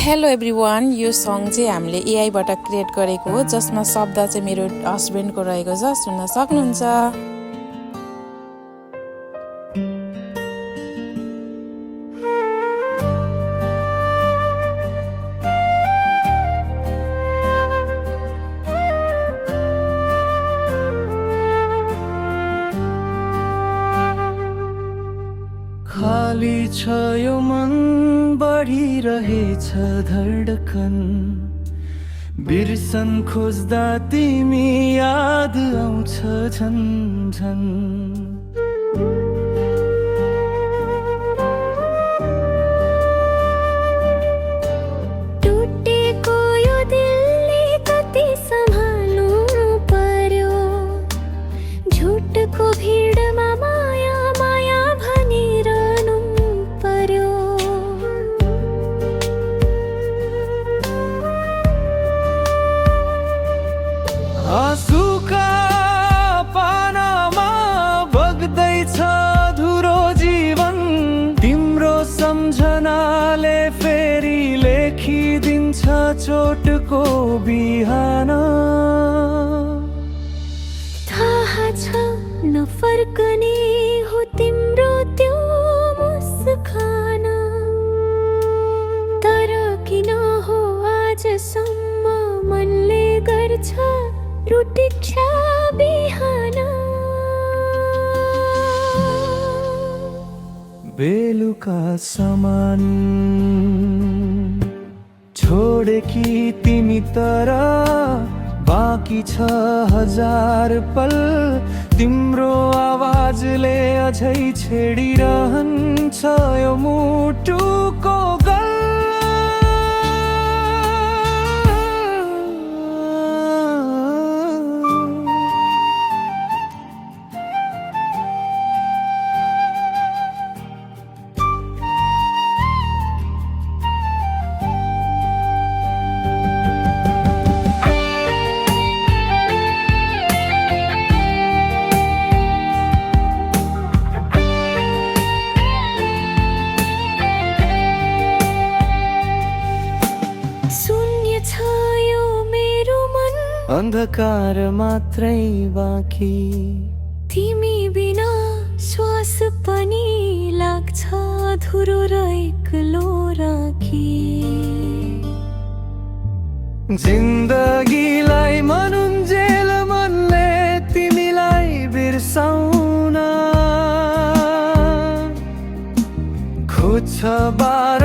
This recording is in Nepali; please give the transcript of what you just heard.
हेलो एभ्रिवान, यो सङ चाहिँ हामीले एआईबाट क्रिएट गरेको हो, जसमा शब्द चाहिँ मेरो हस्बेन्डको रहेको छ, सुन्न सक्नुहुन्छ। खाली छ यो मन, बढिरहेछ धडकन, बिर्सन खोज्दा तिमी याद आउँछ झन् झन्। टुटेको यो दिलले कति सम्हाल्नु पर्यो, झुटको भिडमा माया माया भनिरहनु पर्यो। आँसुका पानामा बग्दैछ धुरो जीवन, तिम्रो सम्झनाले फेरि लेखिदिन्छ चोटको बिहान। थाहा छ नफर्कने हो तिम्रो त्यो मुस्कान, तर किन हो आजसम्म मनले गर्छ रुटिक्षा बिहान। बेलुका समान छोडेकी तिमी, तर बाँकी छ हजार पल, तिम्रो आवाजले अझै छेडिरहन्छ यो मुटुको गल। शून्य छ यो मेरो मन, अन्धकार मात्रै बाँकी, तिमी बिना श्वास पनि लाग्छ अधुरो र एक्लो राखी। जिन्दगीलाई मनुन्जेल मनले तिमीलाई बिर्साउन खोज्छ बार